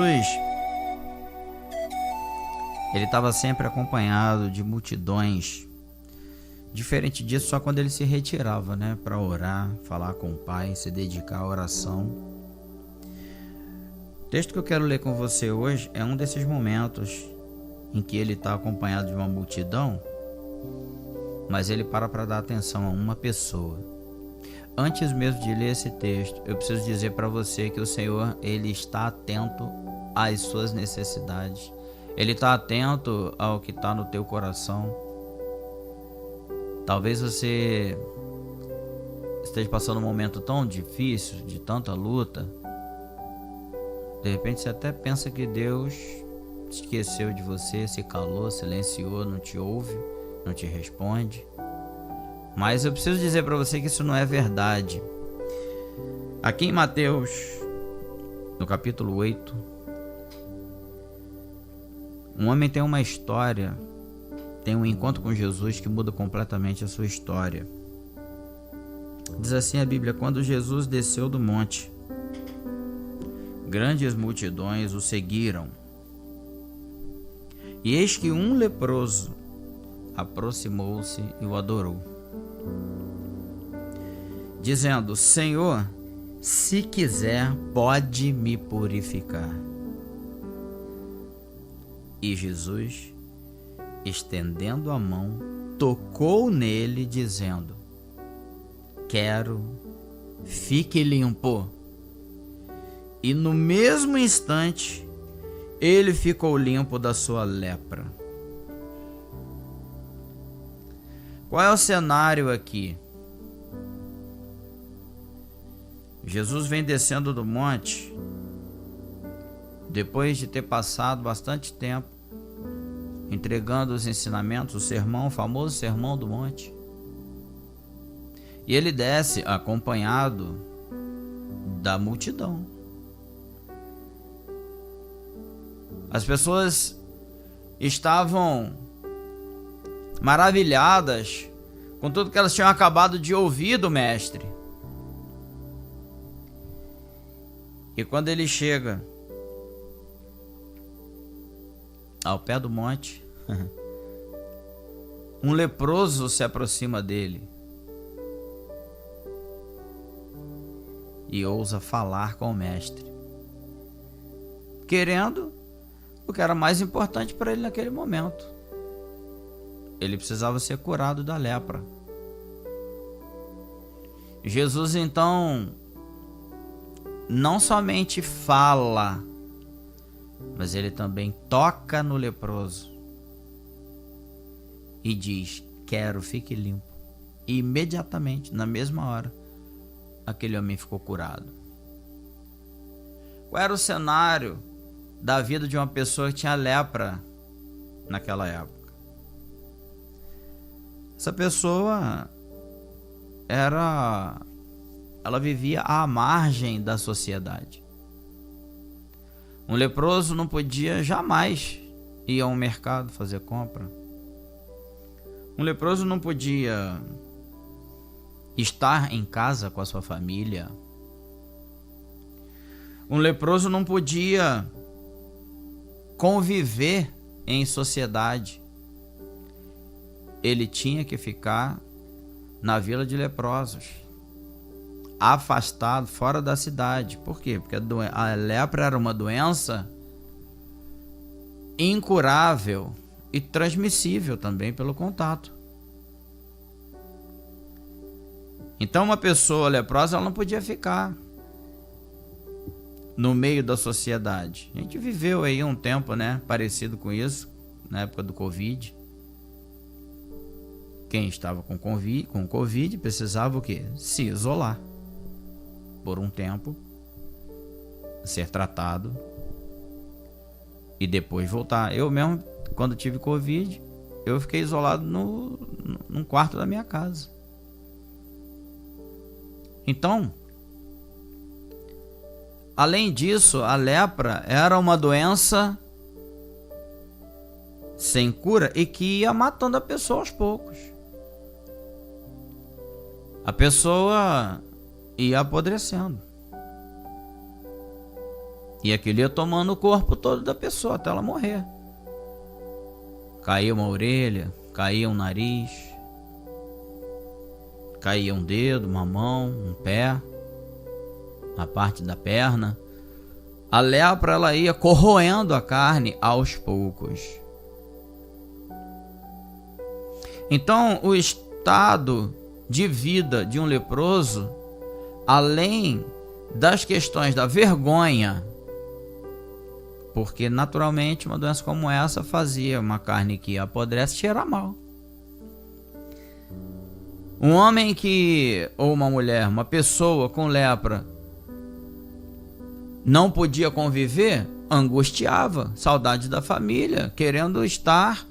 Jesus, ele estava sempre acompanhado de multidões. Diferente disso, só quando ele se retirava, para orar, falar com o Pai, se dedicar à oração. O texto que eu quero ler com você hoje é um desses momentos em que ele está acompanhado de uma multidão, mas ele para dar atenção a uma pessoa. Antes mesmo de ler esse texto, eu preciso dizer para você que o Senhor, ele está atento às suas necessidades. Ele está atento ao que está no teu coração. Talvez você esteja passando um momento tão difícil, de tanta luta. De repente você até pensa que Deus esqueceu de você, se calou, silenciou, não te ouve, não te responde. Mas eu preciso dizer para você que isso não é verdade. Aqui em Mateus, no capítulo 8, um homem tem uma história, tem um encontro com Jesus que muda completamente a sua história. Diz assim a Bíblia: quando Jesus desceu do monte, grandes multidões o seguiram. E eis que um leproso aproximou-se e o adorou, dizendo: Senhor, se quiser, pode me purificar. E Jesus, estendendo a mão, tocou nele, dizendo: quero, fique limpo. E no mesmo instante, ele ficou limpo da sua lepra. Qual é o cenário aqui? Jesus vem descendo do monte, depois de ter passado bastante tempo entregando os ensinamentos, o sermão, o famoso sermão do monte. E ele desce acompanhado da multidão. As pessoas estavam maravilhadas com tudo que elas tinham acabado de ouvir do mestre. E quando ele chega ao pé do monte, um leproso se aproxima dele e ousa falar com o mestre, querendo o que era mais importante para ele naquele momento. Ele precisava ser curado da lepra. Jesus então não somente fala, mas ele também toca no leproso e diz: quero, fique limpo. E imediatamente, na mesma hora, aquele homem ficou curado. Qual era o cenário da vida de uma pessoa que tinha lepra naquela época? Essa pessoa ela vivia à margem da sociedade. Um leproso não podia jamais ir a um mercado fazer compra. Um leproso não podia estar em casa com a sua família. Um leproso não podia conviver em sociedade. Ele tinha que ficar na vila de leprosos, afastado, fora da cidade. Por quê? Porque a lepra era uma doença incurável e transmissível também pelo contato. Então uma pessoa leprosa, ela não podia ficar no meio da sociedade. A gente viveu aí um tempo, parecido com isso, na época do Covid. Quem estava com Covid precisava o quê? Se isolar por um tempo, ser tratado e depois voltar. Eu mesmo, quando tive Covid, eu fiquei isolado num quarto da minha casa. Então, além disso, a lepra era uma doença sem cura e que ia matando a pessoa aos poucos. A pessoa ia apodrecendo. E aquilo ia tomando o corpo todo da pessoa até ela morrer. Caía uma orelha, caía um nariz, caía um dedo, uma mão, um pé, a parte da perna. A lepra, ela ia corroendo a carne aos poucos. Então, o estado de vida de um leproso, além das questões da vergonha, porque naturalmente uma doença como essa fazia uma carne que apodrece cheirar mal. Um homem ou uma mulher, uma pessoa com lepra, não podia conviver, angustiava, saudade da família, querendo estar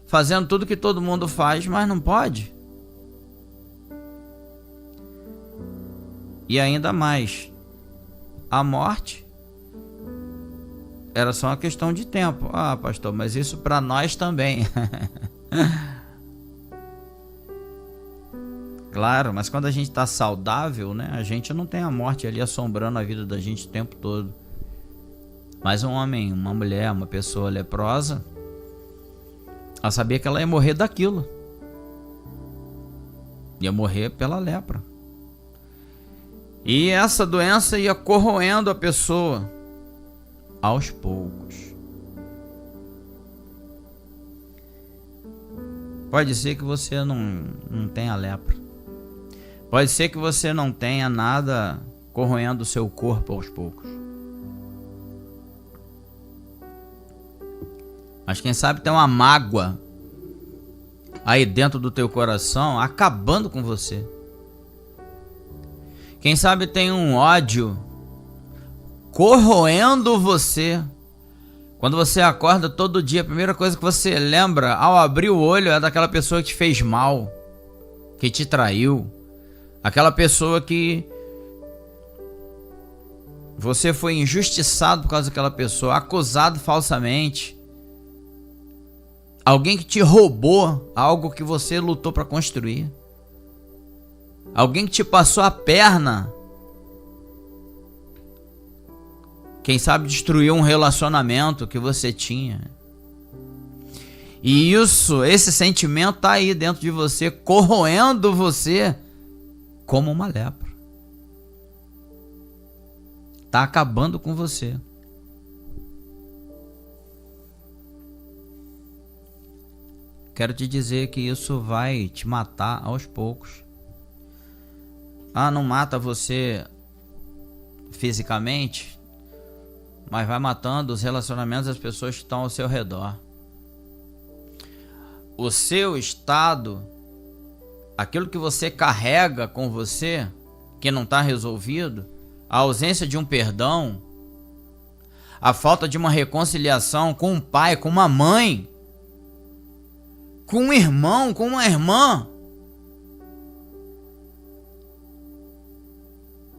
fazendo tudo que todo mundo faz, mas não pode. E ainda mais, a morte era só uma questão de tempo. Ah, pastor, mas isso para nós também. Claro, mas quando a gente está saudável, né, a gente não tem a morte ali assombrando a vida da gente o tempo todo. Mas um homem, uma mulher, uma pessoa leprosa, ela sabia que ela ia morrer daquilo. Ia morrer pela lepra. E essa doença ia corroendo a pessoa aos poucos. Pode ser que você não tenha lepra. Pode ser que você não tenha nada corroendo o seu corpo aos poucos. Mas quem sabe tem uma mágoa aí dentro do teu coração acabando com você. Quem sabe tem um ódio corroendo você. Quando você acorda todo dia, a primeira coisa que você lembra ao abrir o olho é daquela pessoa que te fez mal, que te traiu, aquela pessoa que você foi injustiçado por causa daquela pessoa, acusado falsamente, alguém que te roubou algo que você lutou para construir, alguém que te passou a perna. Quem sabe destruiu um relacionamento que você tinha. E esse sentimento está aí dentro de você, corroendo você como uma lepra. Está acabando com você. Quero te dizer que isso vai te matar aos poucos. Ah, não mata você fisicamente, mas vai matando os relacionamentos das pessoas que estão ao seu redor. O seu estado, aquilo que você carrega com você, que não está resolvido, a ausência de um perdão, a falta de uma reconciliação com um pai, com uma mãe, com um irmão, com uma irmã,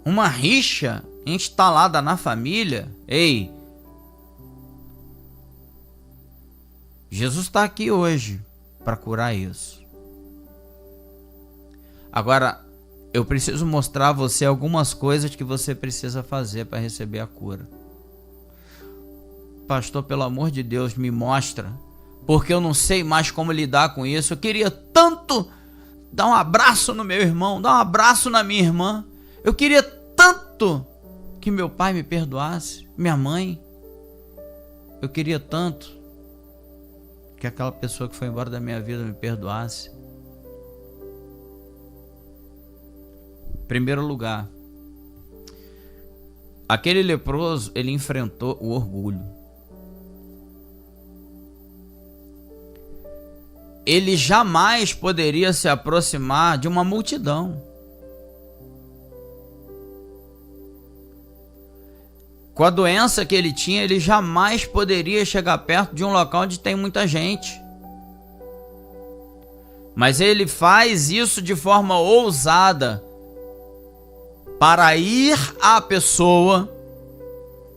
uma rixa instalada na família. Ei, Jesus está aqui hoje para curar isso. Agora, eu preciso mostrar a você algumas coisas que você precisa fazer para receber a cura. Pastor, pelo amor de Deus, me mostra, porque eu não sei mais como lidar com isso. Eu queria tanto dar um abraço no meu irmão, dar um abraço na minha irmã. Eu queria tanto que meu pai me perdoasse, minha mãe. Eu queria tanto que aquela pessoa que foi embora da minha vida me perdoasse. Em primeiro lugar, aquele leproso, ele enfrentou o orgulho. Ele jamais poderia se aproximar de uma multidão. Com a doença que ele tinha, ele jamais poderia chegar perto de um local onde tem muita gente. Mas ele faz isso de forma ousada para ir à pessoa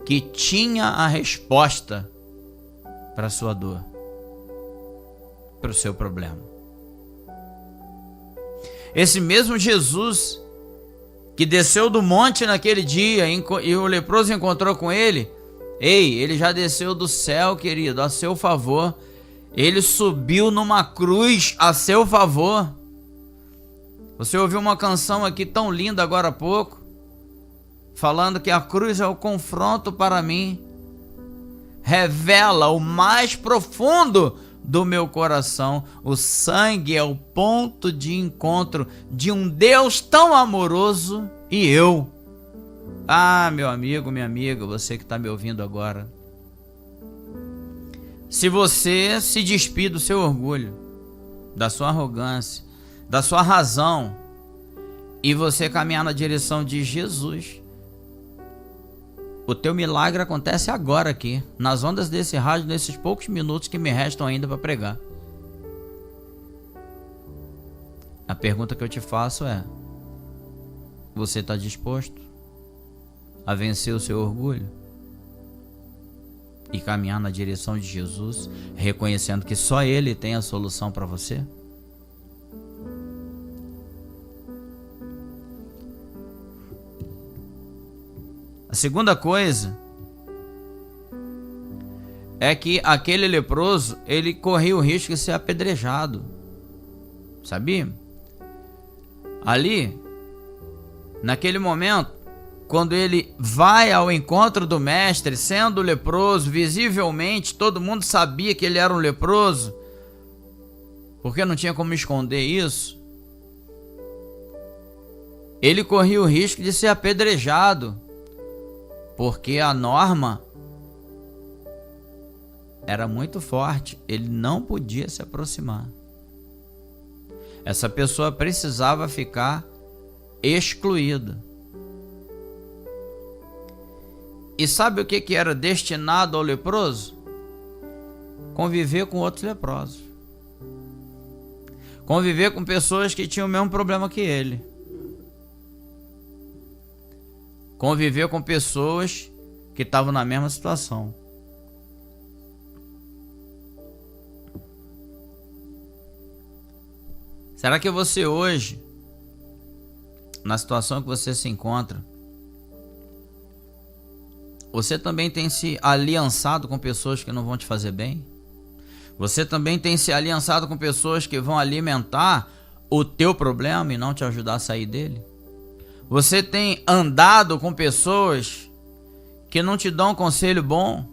que tinha a resposta para a sua dor, para o seu problema. Esse mesmo Jesus que desceu do monte naquele dia e o leproso encontrou com ele, Ei, ele já desceu do céu, querido, a seu favor. Ele subiu numa cruz a seu favor. Você ouviu uma canção aqui tão linda agora há pouco, falando que a cruz é o confronto para mim. Revela o mais profundo do meu coração. O sangue é o ponto de encontro de um Deus tão amoroso e eu. Ah, meu amigo, minha amiga, você que está me ouvindo agora. Se você se despir do seu orgulho, da sua arrogância, da sua razão, e você caminhar na direção de Jesus, o teu milagre acontece agora aqui, nas ondas desse rádio, nesses poucos minutos que me restam ainda para pregar. A pergunta que eu te faço é: você está disposto a vencer o seu orgulho e caminhar na direção de Jesus, reconhecendo que só Ele tem a solução para você? A segunda coisa é que aquele leproso, ele corria o risco de ser apedrejado. Sabia? Ali, naquele momento, quando ele vai ao encontro do mestre, sendo leproso, visivelmente todo mundo sabia que ele era um leproso, porque não tinha como esconder isso. Ele corria o risco de ser apedrejado, porque a norma era muito forte, ele não podia se aproximar. Essa pessoa precisava ficar excluída. E sabe o que era destinado ao leproso? Conviver com outros leprosos. Conviver com pessoas que tinham o mesmo problema que ele. Conviver com pessoas que estavam na mesma situação. Será que você hoje, na situação que você se encontra, você também tem se aliançado com pessoas que não vão te fazer bem? Você também tem se aliançado com pessoas que vão alimentar o teu problema e não te ajudar a sair dele? Você tem andado com pessoas que não te dão um conselho bom?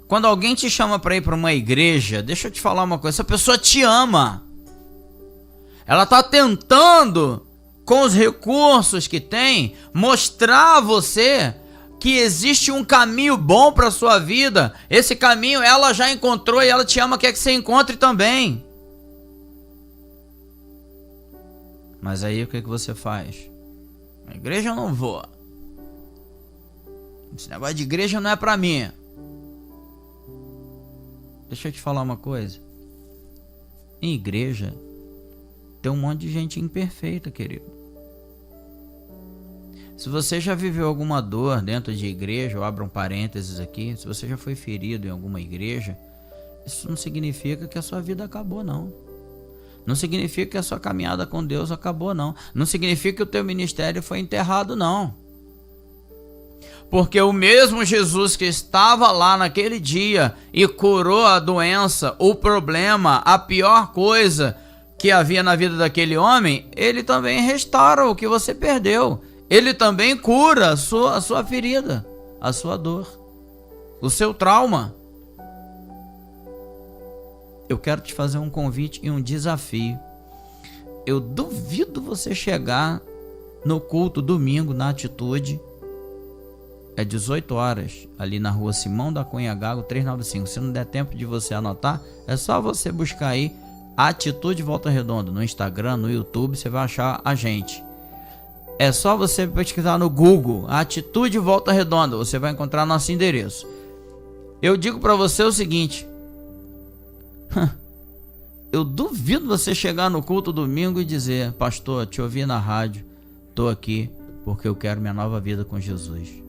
Quando alguém te chama para ir para uma igreja, deixa eu te falar uma coisa, essa pessoa te ama. Ela está tentando, com os recursos que tem, mostrar a você que existe um caminho bom para a sua vida. Esse caminho ela já encontrou e ela te ama, quer que você encontre também. Mas aí o que você faz? Na igreja eu não vou. Esse negócio de igreja não é para mim. Deixa eu te falar uma coisa. Em igreja tem um monte de gente imperfeita, querido. Se você já viveu alguma dor dentro de igreja, eu abro um parênteses aqui, se você já foi ferido em alguma igreja, isso não significa que a sua vida acabou, não. Não significa que a sua caminhada com Deus acabou, não. Não significa que o teu ministério foi enterrado, não. Porque o mesmo Jesus que estava lá naquele dia e curou a doença, o problema, a pior coisa que havia na vida daquele homem, ele também restaura o que você perdeu. Ele também cura a sua ferida, a sua dor, o seu trauma. Eu quero te fazer um convite e um desafio. Eu duvido você chegar no culto domingo na Atitude. É 18 horas, ali na rua Simão da Cunha Gago, 395. Se não der tempo de você anotar, é só você buscar aí Atitude Volta Redonda no Instagram, no YouTube, você vai achar a gente. É só você pesquisar no Google Atitude Volta Redonda, você vai encontrar nosso endereço. Eu digo para você o seguinte: eu duvido você chegar no culto domingo e dizer: pastor, te ouvi na rádio, tô aqui porque eu quero minha nova vida com Jesus.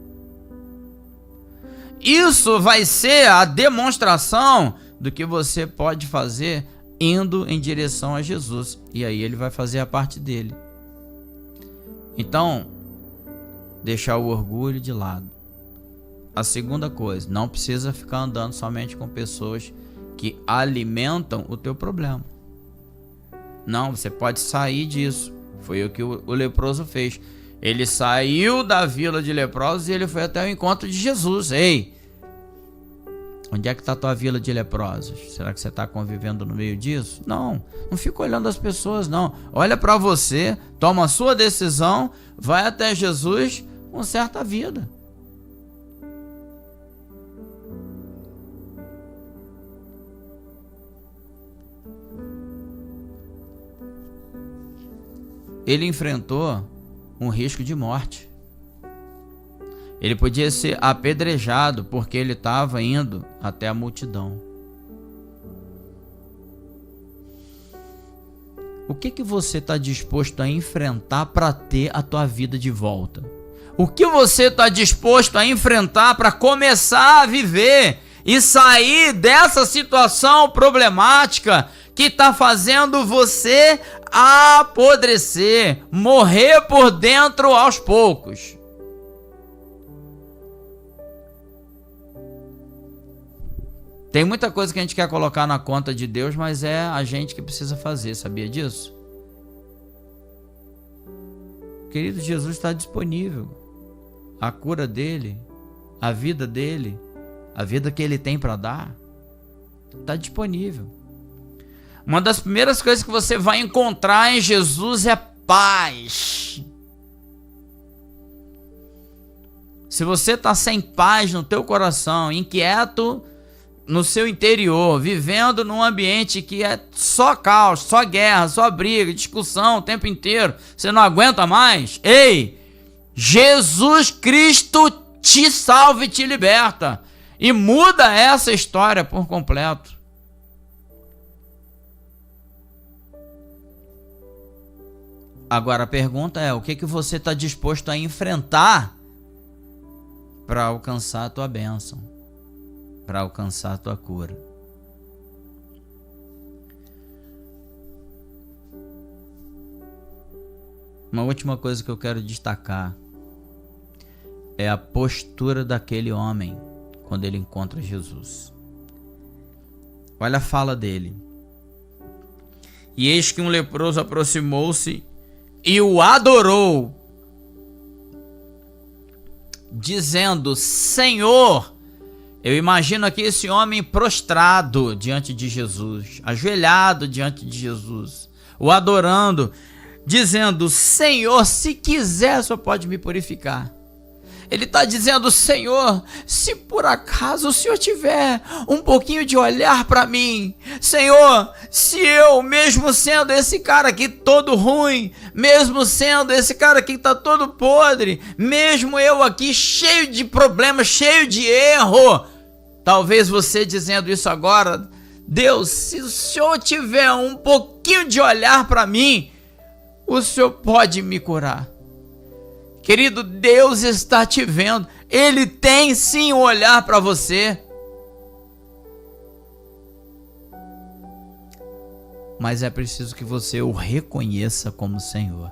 Isso vai ser a demonstração do que você pode fazer indo em direção a Jesus. E aí ele vai fazer a parte dele. Então, deixar o orgulho de lado. A segunda coisa, não precisa ficar andando somente com pessoas que alimentam o teu problema. Não, você pode sair disso. Foi o que o leproso fez. Ele saiu da vila de leprosos e ele foi até o encontro de Jesus. Ei, onde é que está a tua vila de leprosos? Será que você está convivendo no meio disso? Não fica olhando as pessoas, não. Olha para você, toma a sua decisão, vai até Jesus, conserta a vida. Ele enfrentou um risco de morte. Ele podia ser apedrejado porque ele estava indo até a multidão. O que você está disposto a enfrentar para ter a tua vida de volta? O que você está disposto a enfrentar para começar a viver e sair dessa situação problemática que está fazendo você apodrecer, morrer por dentro aos poucos? Tem muita coisa que a gente quer colocar na conta de Deus, mas é a gente que precisa fazer, sabia disso? Querido, Jesus está disponível. A cura dele, a vida que ele tem para dar, está disponível. Uma das primeiras coisas que você vai encontrar em Jesus é paz. Se você está sem paz no teu coração, inquieto no seu interior, vivendo num ambiente que é só caos, só guerra, só briga, discussão o tempo inteiro, você não aguenta mais, ei, Jesus Cristo te salva e te liberta e muda essa história por completo. Agora a pergunta é, o que você está disposto a enfrentar para alcançar a tua bênção, para alcançar a tua cura? Uma última coisa que eu quero destacar é a postura daquele homem quando ele encontra Jesus. Olha a fala dele. E eis que um leproso aproximou-se e o adorou, dizendo: Senhor. Eu imagino aqui esse homem prostrado diante de Jesus, ajoelhado diante de Jesus, o adorando, dizendo: Senhor, se quiser, só pode me purificar. Ele está dizendo: Senhor, se por acaso o Senhor tiver um pouquinho de olhar para mim, Senhor, se eu, mesmo sendo esse cara aqui todo ruim, mesmo sendo esse cara aqui que está todo podre, mesmo eu aqui cheio de problemas, cheio de erro, talvez você dizendo isso agora: Deus, se o Senhor tiver um pouquinho de olhar para mim, o Senhor pode me curar. Querido, Deus está te vendo. Ele tem sim um olhar para você. Mas é preciso que você o reconheça como Senhor.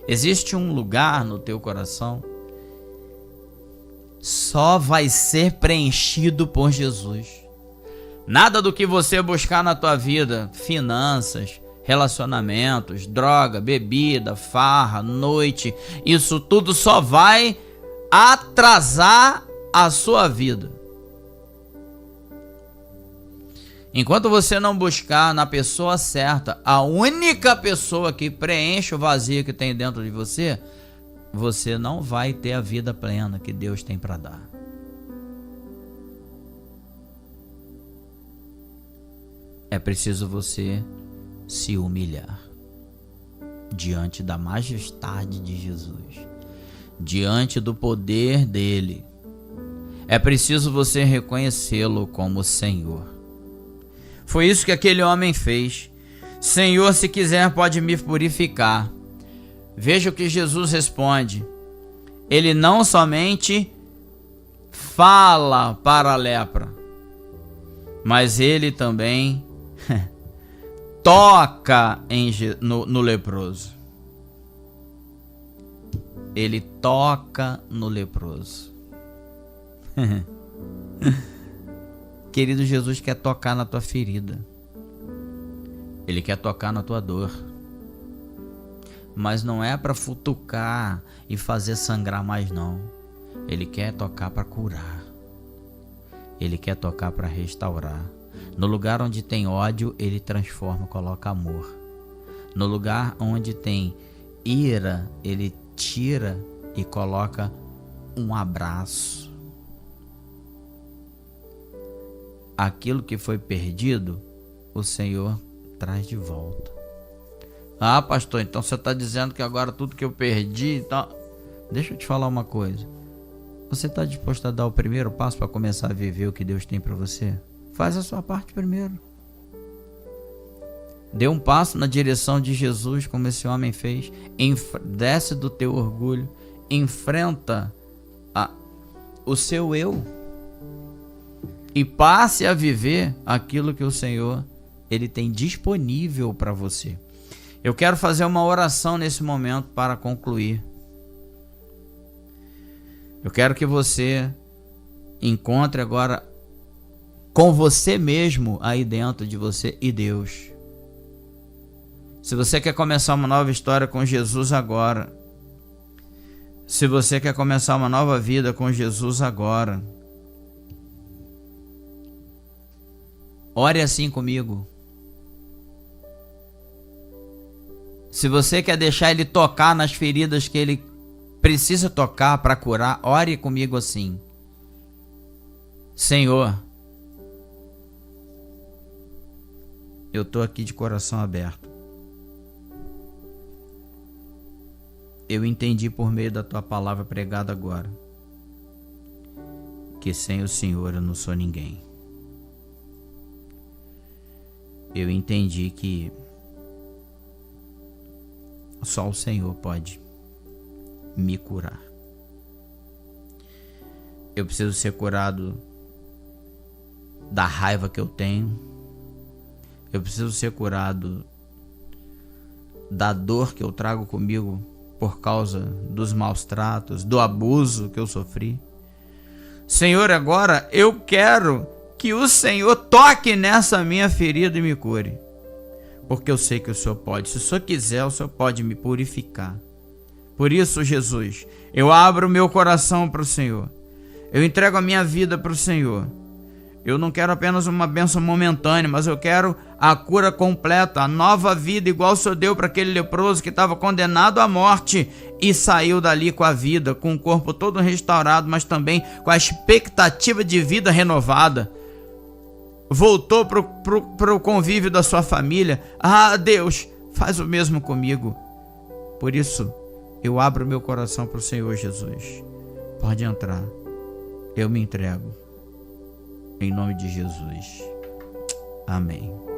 Existe um lugar no teu coração, só vai ser preenchido por Jesus. Nada do que você buscar na tua vida, finanças, relacionamentos, droga, bebida, farra, noite, isso tudo só vai atrasar a sua vida. Enquanto você não buscar na pessoa certa, a única pessoa que preenche o vazio que tem dentro de você, você não vai ter a vida plena que Deus tem para dar. É preciso você se humilhar diante da majestade de Jesus, diante do poder dele. É preciso você reconhecê-lo como Senhor. Foi isso que aquele homem fez. Senhor, se quiser, pode me purificar. Veja o que Jesus responde. Ele não somente fala para a lepra, mas ele também toca no leproso. Ele toca no leproso. Querido, Jesus quer tocar na tua ferida. Ele quer tocar na tua dor. Mas não é para futucar e fazer sangrar mais, não. Ele quer tocar para curar. Ele quer tocar para restaurar. No lugar onde tem ódio, ele transforma, coloca amor. No lugar onde tem ira, ele tira e coloca um abraço. Aquilo que foi perdido, o Senhor traz de volta. Ah, pastor, então você está dizendo que agora tudo que eu perdi, então... Deixa eu te falar uma coisa. Você está disposto a dar o primeiro passo para começar a viver o que Deus tem para você? Faz a sua parte primeiro. Dê um passo na direção de Jesus, como esse homem fez. Desce do teu orgulho. Enfrenta o seu eu. E passe a viver aquilo que o Senhor ele tem disponível para você. Eu quero fazer uma oração nesse momento para concluir. Eu quero que você encontre agora com você mesmo aí dentro de você e Deus. Se você quer começar uma nova história com Jesus agora, se você quer começar uma nova vida com Jesus agora, ore assim comigo. Se você quer deixar Ele tocar nas feridas que Ele precisa tocar para curar, ore comigo assim. Senhor, eu estou aqui de coração aberto. Eu entendi por meio da Tua palavra pregada agora que sem o Senhor eu não sou ninguém. Eu entendi que só o Senhor pode me curar. Eu preciso ser curado da raiva que eu tenho. Eu preciso ser curado da dor que eu trago comigo por causa dos maus tratos, do abuso que eu sofri. Senhor, agora eu quero que o Senhor toque nessa minha ferida e me cure. Porque eu sei que o Senhor pode. Se o Senhor quiser, o Senhor pode me purificar. Por isso, Jesus, eu abro o meu coração para o Senhor. Eu entrego a minha vida para o Senhor. Eu não quero apenas uma bênção momentânea, mas eu quero a cura completa, a nova vida, igual o Senhor deu para aquele leproso que estava condenado à morte e saiu dali com a vida, com o corpo todo restaurado, mas também com a expectativa de vida renovada. Voltou para o convívio da sua família. Ah, Deus, faz o mesmo comigo. Por isso, eu abro meu coração para o Senhor Jesus. Pode entrar. Eu me entrego. Em nome de Jesus. Amém.